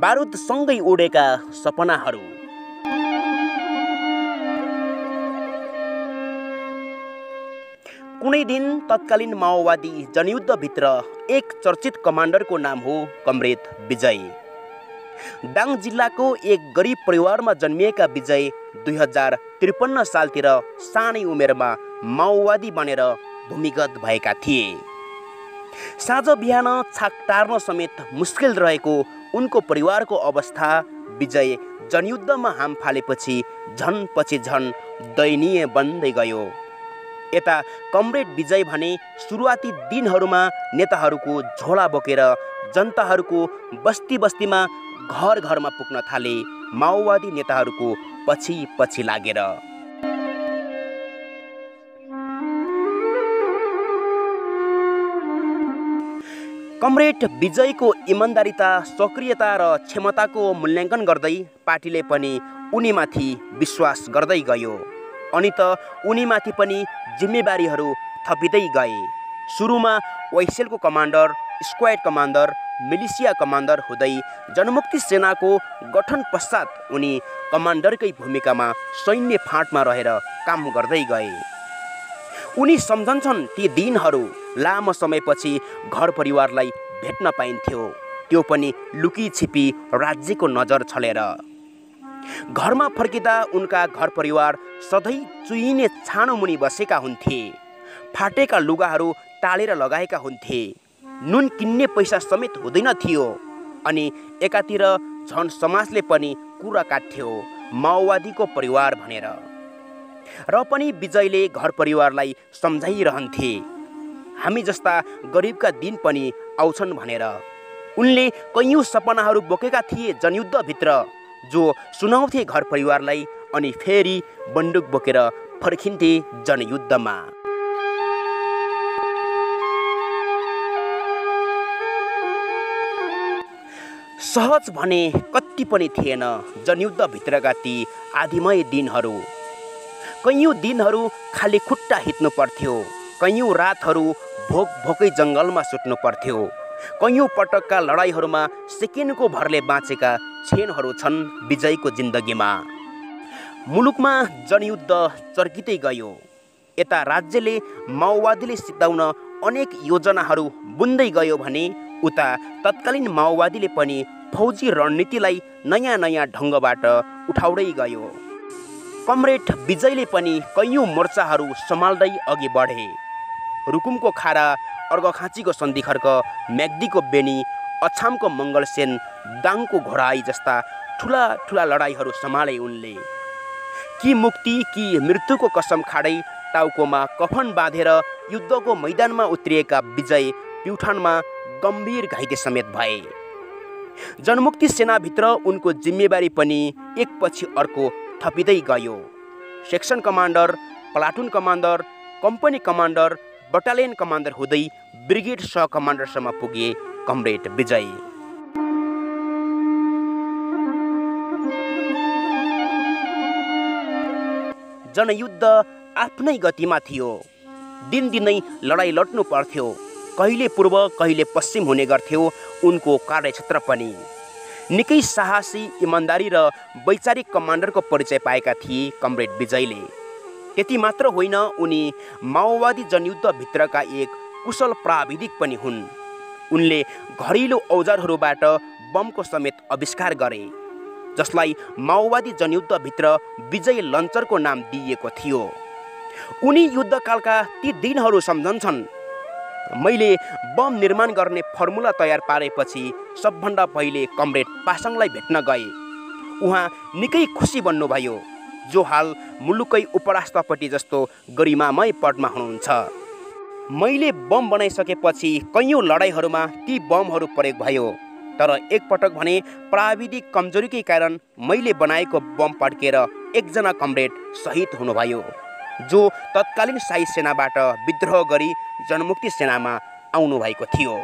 बारुदसँगै उडेका सपनाहरू। कुनै दिन तत्कालीन माओवादी जनयुद्धभित्र एक चर्चित कमान्डरको नाम हो कमरेड विजय। दाङ जिल्लाको एक गरिब परिवारमा जन्मिएका विजय 2053 सालतिर सानै उमेरमा माओवादी बनेर भूमिगत भएका थिए। साँझ बिहान छाक टार्न समेत मुस्किल रहेको उनको परिवारको अवस्था विजय जनयुद्धमा हाम फालेपछि झन दयनीय बन्दै गयो। यता कमरेड विजय भने सुरुवाती दिनहरूमा नेताहरूको झोला बोकेर जनताहरूको बस्ती बस्तीमा घर घरमा पुग्न थाले, माओवादी नेताहरूको पछि लागेर। कमरेड विजयको इमान्दारिता, सक्रियता र क्षमताको मूल्याङ्कन गर्दै पार्टीले पनि उनीमाथि विश्वास गर्दै गयो। अनि त उनीमाथि पनि जिम्मेवारीहरू थपिँदै गए। सुरुमा वाइसेलको commander, squad commander, militia commander हुँदै जनमुक्ति सेनाको गठन पश्चात उनी कमान्डरकै भूमिकामा सैन्य फाँटमा रहेर काम गर्दै गए। उनी सम्झन्छन् ती दिनहरू, लामो समयपछि घर परिवारलाई भेट्न पाइन्थ्यो, त्यो पनि लुकी छिपी राज्यको नजर छलेर। घरमा फर्किँदा उनका घर परिवार सधैँ चुइने छानो मुनि बसेका हुन्थे, फाटेका लुगाहरू टालेर लगाएका हुन्थे, नुन किन्ने पैसा समेत हुँदैन थियो। अनि एकातिर झन समाजले पनि कुरा काट्थ्यो माओवादीको परिवार भनेर। र पनि विजयले घर परिवारलाई सम्झाइरहन्थे हामी जस्ता गरिबका दिन पनि आउँछन् भनेर। उनले कैयौँ सपनाहरू बोकेका थिए जनयुद्धभित्र, जो सुनाउँथे घर परिवारलाई, अनि फेरि बन्दुक बोकेर फर्किन्थे जनयुद्धमा। सहज भने कति पनि थिएन जनयुद्धभित्रका ती आधिमय दिनहरू। कैयौँ दिनहरू खाली खुट्टा हिँड्नु पर्थ्यो, कैयौँ रातहरू भोकै जङ्गलमा सुत्नु पर्थ्यो, कैयौँ पटकका लडाइँहरूमा सेकेन्डको भरले बाँचेका क्षणहरू छन् विजयको जिन्दगीमा। मुलुकमा जनयुद्ध चर्किँदै गयो। यता राज्यले माओवादीले सिद्धाउन अनेक योजनाहरू बुन्दै गयो भने उता तत्कालीन माओवादीले पनि फौजी रणनीतिलाई नयाँ ढङ्गबाट उठाउँदै गयो। कमरेड विजयले पनि कैयौँ मोर्चाहरू सम्हाल्दै अघि बढे। रुकुमको खारा, अर्घखाँचीको सन्धिखर्क, म्याग्दीको बेनी, अछामको मङ्गलसेन, दाङको घोडाई जस्ता ठुला लडाइँहरू सम्हाले उनले। कि मुक्ति कि मृत्युको कसम खाँदै टाउकोमा कफन बाँधेर युद्धको मैदानमा उत्रिएका विजय प्युठानमा गम्भीर घाइते समेत भए। जनमुक्ति सेनाभित्र उनको जिम्मेवारी पनि एकपछि अर्को थपिँदै गयो। Section commander, platoon commander, company commander, battalion commander हुँदै ब्रिगेड सह कमान्डरसम्म पुगे कमरेड विजय। जनयुद्ध आफ्नै गतिमा थियो। दिनदिनै लडाइँ लड्नु पर्थ्यो। कहिले पूर्व कहिले पश्चिम हुने गर्थ्यो उनको कार्यक्षेत्र पनि। निकै साहसी, इमान्दारी र वैचारिक कमान्डरको परिचय पाएका थिए कमरेड विजयले। त्यति मात्र होइन, उनी माओवादी जनयुद्धभित्रका एक कुशल प्राविधिक पनि हुन्। उनले घरेलु औजारहरूबाट बमको समेत आविष्कार गरे, जसलाई माओवादी जनयुद्धभित्र विजय लन्चरको नाम दिइएको थियो। उनी युद्धकालका ती दिनहरू सम्झन्छन्। मैले बम निर्माण गर्ने फर्मुला तयार पारेपछि सबभन्दा पहिले कमरेड पासाङलाई भेट्न गए। उहाँ निकै खुसी बन्नुभयो, जो हाल मुलुकै उपराष्ट्रपति जस्तो गरिमामय पदमा हुनुहुन्छ। मैले बम बनाइसकेपछि कैयौँ लडाइँहरूमा ती बमहरू प्रयोग भयो, तर एकपटक भने प्राविधिक कमजोरीकै कारण मैले बनाएको बम पड्केर एकजना कमरेड शहीद हुनुभयो, जो तत्कालीन शाही सेनाबाट विद्रोह गरी जनमुक्ति सेनामा आउनुभएको थियो।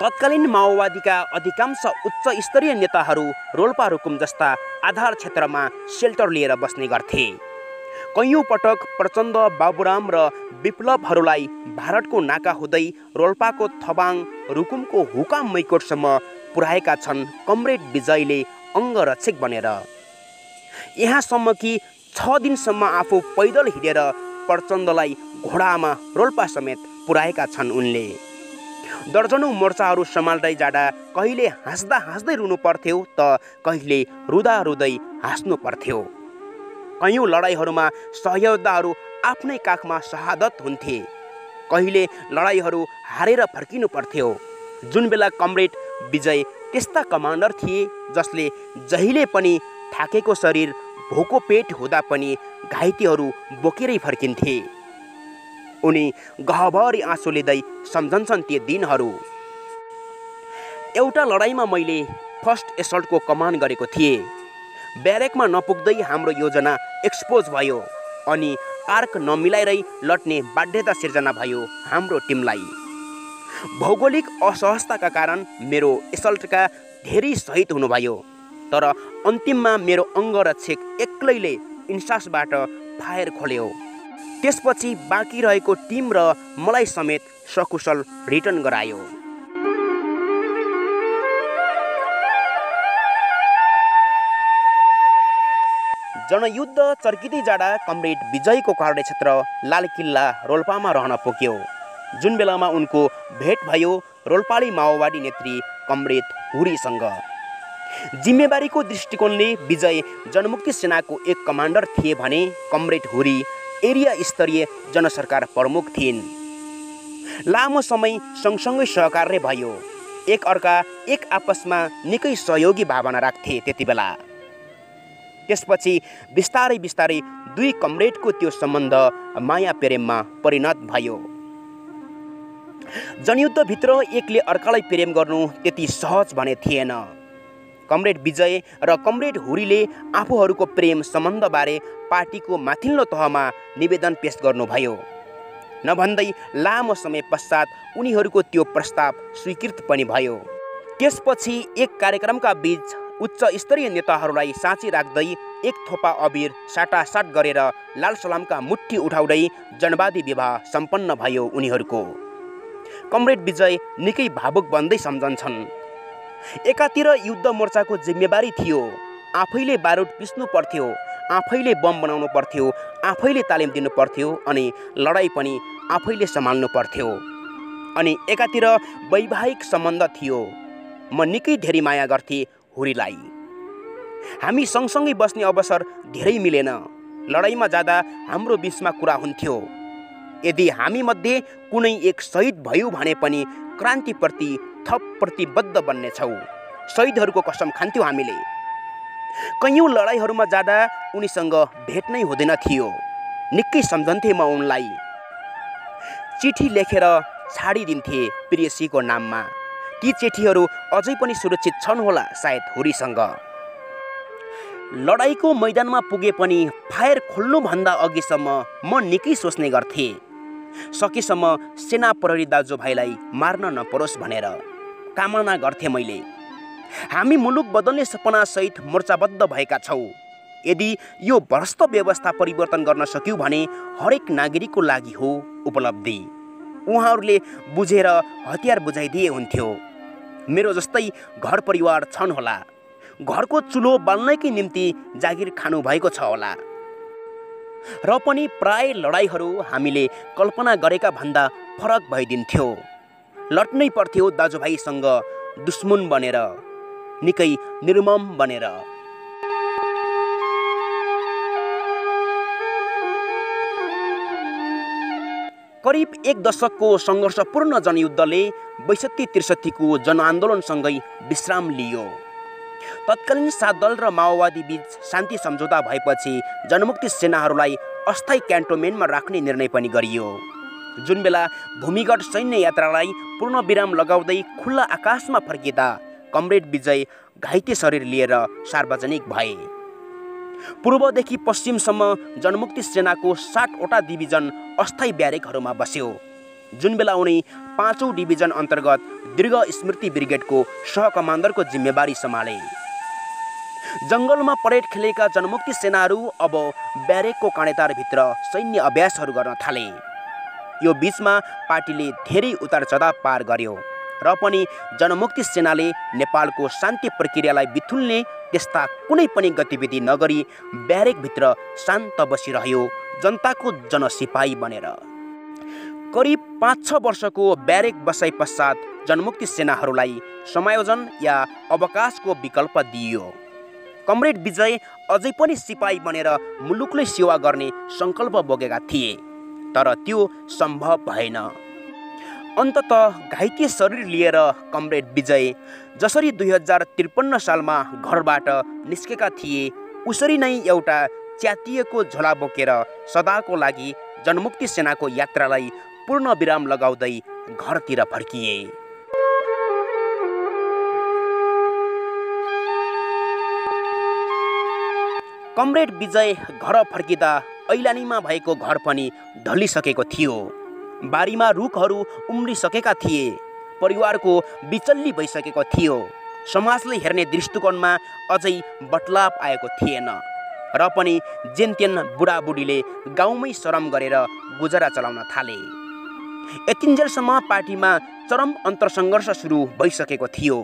तत्कालीन माओवादीका अधिकांश उच्च स्तरीय नेताहरू रोल्पा रुकुम जस्ता आधार क्षेत्रमा सेल्टर लिएर बस्ने गर्थे। कैयौँ पटक प्रचण्ड, बाबुराम र विप्लवहरूलाई भारतको नाका हुँदै रोल्पाको थबाङ, रुकुमको हुकाम मैकोटसम्म पुर्याएका छन् कमरेड विजयले अङ्गरक्षक बनेर। यहाँसम्म कि 6 दिनसम्म आफू पैदल हिँडेर प्रचण्डलाई घोडामा रोल्पा समेत पुर्याएका छन् उनले। दर्जनौँ मोर्चाहरू सम्हाल्दै जाँदा कहिले हाँस्दा हाँस्दै रुनु पर्थ्यो त कहिले रुँदा रुँदै हाँस्नु पर्थ्यो। कैयौँ लडाइँहरूमा सहयोद्धाहरू आफ्नै काखमा शहादत हुन्थे। कहिले लडाइँहरू हारेर फर्किनु पर्थ्यो। जुन बेला कमरेड विजय त्यस्ता कमान्डर थिए जसले जहिले पनि थाकेको शरीर, भोको पेट हुँदा पनि घाइतेहरू बोकेरै फर्किन्थे। उनी गहभरि आँसु लिँदै सम्झन्छन् ती दिनहरू। एउटा लडाइँमा मैले फर्स्ट एसल्टको कमान्ड गरेको थिएँ। ब्यारेकमा नपुग्दै हाम्रो योजना एक्सपोज भयो अनि आर्क नमिलाइरै लड्ने बाध्यता सिर्जना भयो हाम्रो टिमलाई। भौगोलिक असहजताका कारण मेरो एसल्टका धेरै शहीद हुनुभयो, तर अन्तिममा मेरो अङ्गरक्षक एक्लैले इन्सासबाट फायर खोल्यो। त्यसपछि बाँकी रहेको टिम र मलाई समेत सकुशल रिटर्न गरायो। जनयुद्ध चर्किँदै जाँदा कमरेड विजयको कार्यक्षेत्र लालकिल्ला रोल्पामा रहन पुग्यो। जुन बेलामा उनको भेट भयो रोल्पाली माओवादी नेत्री कमरेड हुरीसँग। जिम्मेवारीको दृष्टिकोणले विजय जनमुक्ति सेनाको एक कमान्डर थिए भने कमरेड हुरी एरिया स्तरीय जनसरकार प्रमुख थिइन्। लामो समय सँगसँगै सहकार्य भयो। एक आपसमा निकै सहयोगी भावना राख्थे त्यति बेला। त्यसपछि बिस्तारै बिस्तारै दुई कमरेडको त्यो सम्बन्ध माया प्रेममा परिणत भयो। जनयुद्धभित्र एकले अर्कालाई प्रेम गर्नु त्यति सहज भने थिएन। कमरेड विजय र कमरेड हुरीले आफूहरूको प्रेम सम्बन्धबारे पार्टीको माथिल्लो तहमा निवेदन पेश गर्नुभयो। नभन्दै लामो समय पश्चात उनीहरूको त्यो प्रस्ताव स्वीकृत पनि भयो। त्यसपछि एक कार्यक्रमका बीच उच्च स्तरीय नेताहरूलाई साँची राख्दै एक थोपा अबिर साटासाट गरेर लाल सलामका मुट्ठी उठाउँदै जनवादी विवाह सम्पन्न भयो उनीहरूको। कमरेड विजय निकै भावुक बन्दै सम्झन्छन्। एकातिर युद्ध मोर्चाको जिम्मेवारी थियो, आफैले बारुद पिस्नु पर्थ्यो, आफैले बम बनाउनु पर्थ्यो, आफैले तालिम दिनु पर्थ्यो अनि लडाइँ पनि आफैले सम्हाल्नु पर्थ्यो। अनि एकातिर वैवाहिक सम्बन्ध थियो। म निकै धेरै माया गर्थेँ हुरीलाई। हामी सँगसँगै बस्ने अवसर धेरै मिलेन। लडाइँमा जाँदा हाम्रो बिचमा कुरा हुन्थ्यो, यदि हामी मध्ये कुनै एक शहीद भयो भने पनि क्रान्तिप्रति थप प्रतिबद्ध बन्नेछौँ। शहीदहरूको कसम खान्थ्यौँ हामीले। कैयौँ लडाइँहरूमा जाँदा उनीसँग भेट नै हुँदैन थियो। निकै सम्झन्थे म उनलाई। चिठी लेखेर छाडिदिन्थे प्रेयसीको नाममा। ती चिठीहरू अझै पनि सुरक्षित छन् होला सायद हुरीसँग। लडाइँको मैदानमा पुगे पनि फायर खोल्नुभन्दा अघिसम्म म निकै सोच्ने गर्थेँ, सकेसम्म सेना प्रहरी दाजुभाइलाई मार्न नपरोस् भनेर कामना गर्थेँ मैले। हामी मुलुक बदल्ने सपनासहित मोर्चाबद्ध भएका छौँ। यदि यो भ्रष्ट व्यवस्था परिवर्तन गर्न सक्यौँ भने हरेक नागरिकको लागि हो उपलब्धि। उहाँहरूले बुझेर हतियार बुझाइदिए हुन्थ्यो। मेरो जस्तै घर परिवार छन् होला, घरको चुलो बाल्नकै निम्ति जागिर खानु भएको छ होला। र पनि प्राय लडाइँहरू हामीले कल्पना गरेका भन्दा फरक भइदिन्थ्यो। लड्नै पर्थ्यो दाजुभाइसँग दुश्मन बनेर, निकै निर्मम बनेर। करिब एक दशकको सङ्घर्षपूर्ण जनयुद्धले 62-63 को जनआन्दोलनसँगै विश्राम लियो। तत्कालीन 7 दल र माओवादी बीच शान्ति सम्झौता भएपछि जनमुक्ति सेनाहरूलाई अस्थायी क्यान्टोनमेन्टमा राख्ने निर्णय पनि गरियो। जुन बेला भूमिगत सैन्य यात्रालाई पूर्ण विराम लगाउँदै खुल्ला आकाशमा फर्किँदा कमरेड विजय घाइते शरीर लिएर सार्वजनिक भए। पूर्वदेखि पश्चिमसम्म जनमुक्ति सेनाको 60वटा डिभिजन अस्थायी ब्यारेकहरूमा बस्यो। जुन बेला उनी 5औं डिभिजन अन्तर्गत दीर्घ स्मृति ब्रिगेडको सहकमान्डरको जिम्मेवारी सम्हाले। जङ्गलमा परेड खेलेका जनमुक्ति सेनाहरू अब ब्यारेकको काँडेदारभित्र सैन्य अभ्यासहरू गर्न थाले। यो बीचमा पार्टीले धेरै उतार चढाव पार गर्यो र पनि जनमुक्ति सेनाले नेपालको शान्ति प्रक्रियालाई बिथुल्ने त्यस्ता कुनै पनि गतिविधि नगरी ब्यारेकभित्र शान्त बसिरह्यो, जनताको जनसिपाही बनेर। करिब 5-6 वर्षको ब्यारेक बसाइ पश्चात जनमुक्ति सेनाहरूलाई समायोजन या अवकाशको विकल्प दिइयो। कमरेड विजय अझै पनि सिपाही बनेर मुलुकलाई सेवा गर्ने सङ्कल्प बोकेका थिए, तर त्यो सम्भव भएन। अन्ततः घाइते शरीर लिएर कमरेड विजय जसरी 2053 सालमा घरबाट निस्केका थिए, उसरी नै एउटा च्यातिएको झोला बोकेर सदाको लागि जनमुक्ति सेनाको यात्रालाई पूर्ण विराम लगाउँदै घरतिर फर्किए। कमरेड विजय घर फर्किँदा ऐलानीमा भएको घर पनि ढलिसकेको थियो। बारीमा रुखहरू उम्रिसकेका थिए, परिवारको बिचल्ली भइसकेको थियो, समाजले हेर्ने दृष्टिकोणमा अझै बदलाव आएको थिएन र पनि जेनतेन बुढाबुढीले गाउँमै शरम गरेर गुजारा चलाउन थाले। यतिन्जेलसम्म पार्टीमा चरम अन्तरसङ्घर्ष सुरु भइसकेको थियो,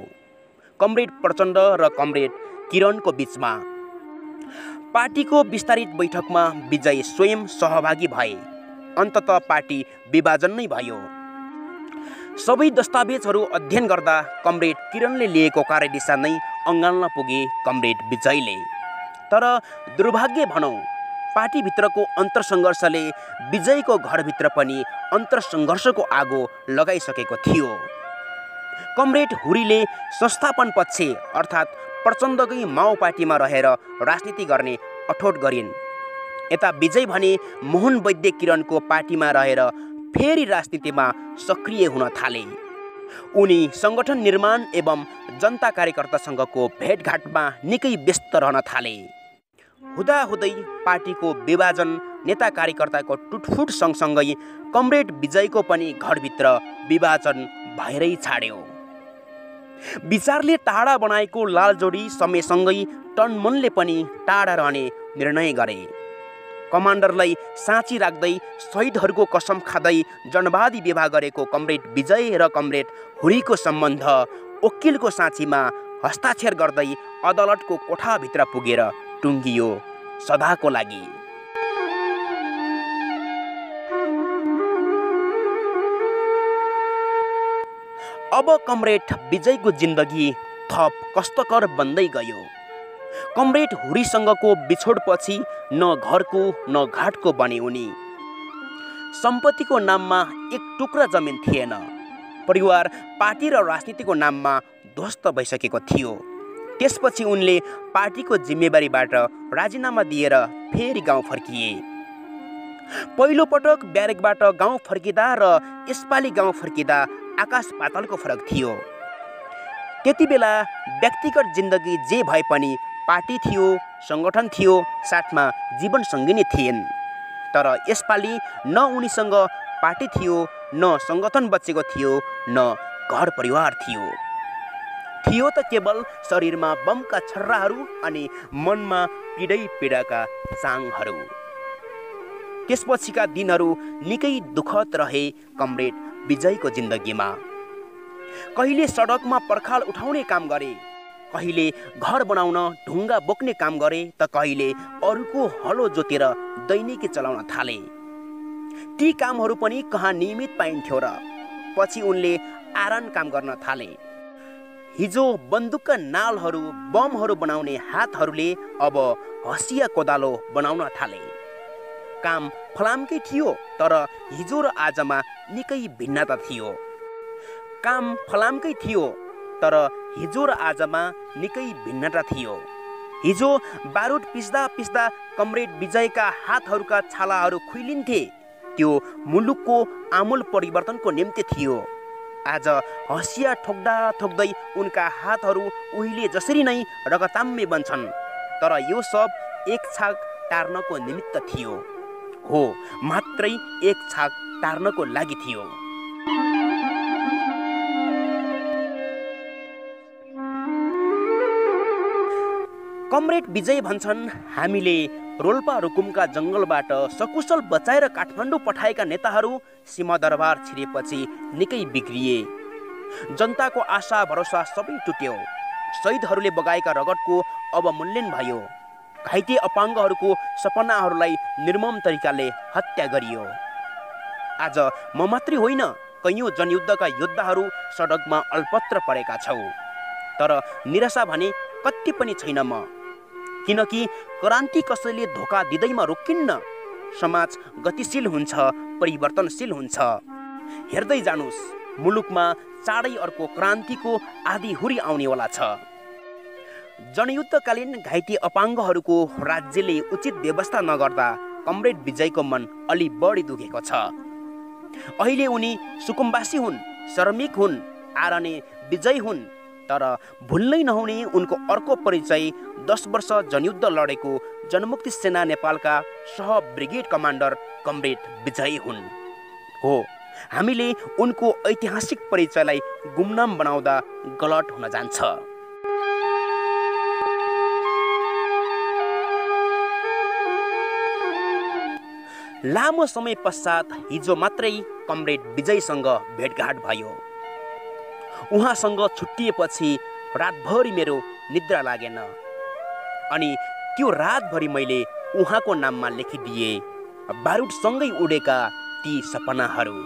कमरेड प्रचण्ड र कमरेड किरणको बीचमा। पार्टीको विस्तारित बैठकमा विजय स्वयं सहभागी भए। अन्ततः पार्टी विभाजन नै भयो। सबै दस्तावेजहरू अध्ययन गर्दा कमरेड किरणले लिएको कार्यदिशा नै अँगाल्न पुगे कमरेड विजयले। तर दुर्भाग्य भनौँ, पार्टीभित्रको अन्तरसङ्घर्षले विजयको घरभित्र पनि अन्तरसङ्घर्षको आगो लगाइसकेको थियो। कमरेड हुरीले संस्थापन पक्ष अर्थात् प्रचण्डकै माओ पार्टीमा रहेर राजनीति गर्ने अठोट गरिन्। यता विजय भने मोहन वैद्य किरणको पार्टीमा रहेर फेरि राजनीतिमा सक्रिय हुन थाले। उनी सङ्गठन निर्माण एवं जनता कार्यकर्तासँगको भेटघाटमा निकै व्यस्त रहन थाले। हुँदाहुँदै पार्टीको विभाजन, नेता कार्यकर्ताको टुटफुट सँगसँगै कमरेड विजयको पनि घरभित्र विभाजन भएरै छाड्यो। विचारले टाढा बनाएको लालजोडी समयसँगै टनमनले पनि टाढा रहने निर्णय गरे। कमान्डरलाई साँची राख्दै शहीदहरूको कसम खाँदै जनवादी विवाह गरेको कमरेड विजय र कमरेड हुरीको सम्बन्ध वकिलको साँचीमा हस्ताक्षर गर्दै अदालतको कोठाभित्र पुगेर टुङ्गियो सदाको लागि। अब कमरेड विजयको जिन्दगी थप कष्टकर बन्दै गयो। कमरेड हुरीसँगको बिछोडपछि न घरको न घाटको बने उनी। सम्पत्तिको नाममा एक टुक्रा जमिन थिएन। परिवार, पार्टी र राजनीतिको नाममा ध्वस्त भइसकेको थियो। त्यसपछि उनले पार्टीको जिम्मेवारीबाट राजीनामा दिएर फेरि गाउँ फर्किए। पहिलोपटक ब्यारेकबाट गाउँ फर्किँदा र यसपालि गाउँ फर्किँदा आकाश पातालको फरक थियो। त्यति बेला व्यक्तिगत जिन्दगी जे भए पनि पार्टी थियो, सङ्गठन थियो, साथमा जीवन सङ्गिनी थिइन्। तर यसपालि न उनीसँग पार्टी थियो, न सङ्गठन बचेको थियो, न घर परिवार थियो। थियो त केवल शरीरमा बमका छर्राहरू अनि मनमा पीडाका चाङहरू। त्यसपछिका दिनहरू निकै दुःखद रहे कमरेड विजयको जिन्दगीमा। कहिले सडकमा पर्खाल उठाउने काम गरे, कहिले घर बनाउन ढुङ्गा बोक्ने काम गरे, त कहिले अरूको हलो जोतेर दैनिकी चलाउन थाले। ती कामहरू पनि कहाँ नियमित पाइन्थ्यो र। पछि उनले आरन काम गर्न थाले। हिजो बन्दुकका नालहरू, बमहरू बनाउने हातहरूले अब हँसिया कोदालो बनाउन थाले। काम फलामकै थियो, तर हिजो र आजमा निकै भिन्नता थियो। काम फलामकै थियो, तर हिजो र आजमा निकै भिन्नता थियो। हिजो बारुद पिस्दा पिस्दा कमरेड विजयका हातहरूका छालाहरू खुइलिन्थे, त्यो मुलुकको आमूल परिवर्तनको निम्ति थियो। आज हँसिया ठोक्दा ठोक्दै उनका हातहरू उहिले जसरी नै रगताम्य बन्छन्, तर यो सब एक छाक टार्नको निमित्त थियो। हो, मात्रै एक छाक टार्नको लागि थियो। कमरेड विजय भन्छन्, हामीले रोल्पा रुकुमका जङ्गलबाट सकुशल बचाएर काठमाडौँ पठाएका नेताहरू सिंहदरबार छिरेपछि निकै बिग्रिए। जनताको आशा भरोसा सबै टुट्यो। शहीदहरूले बगाएका रगतको अवमूल्यन भयो। घाइते अपाङ्गहरूको सपनाहरूलाई निर्मम तरिकाले हत्या गरियो। आज म मात्रै होइन, कैयौँ जनयुद्धका योद्धाहरू सडकमा अल्पत्र परेका छौ। तर निराशा भने कति पनि छैन म, किनकि क्रान्ति कसैले धोका दिँदैमा रोकिन्न। समाज गतिशील हुन्छ, परिवर्तनशील हुन्छ। हेर्दै जानुस्, मुलुकमा चाँडै अर्को क्रान्तिको आधी हुरी आउनेवाला छ। जनयुद्धकालीन घाइते अपाङ्गहरूको राज्यले उचित व्यवस्था नगर्दा कमरेड विजयको मन अलि बढी दुखेको छ। अहिले उनी सुकुम्बासी हुन्, श्रमिक हुन्, आरने विजय हुन्, तर भुल्नै नहुने उनको अर्को परिचय 10 वर्ष जनयुद्ध लडेको जनमुक्ति सेना नेपालका सह ब्रिगेड कमान्डर कमरेड विजय हुन्। हो, हामीले उनको ऐतिहासिक परिचयलाई गुमनाम बनाउँदा गलत हुन जान्छ। लामो समय पश्चात हिजो मात्रै कमरेड विजयसँग भेटघाट भयो। उहाँसँग छुट्टिएपछि रातभरि मेरो निद्रा लागेन, अनि त्यो रातभरि मैले उहाँको नाममा लेखिदिए बारुदसँगै उडेका ती सपनाहरू।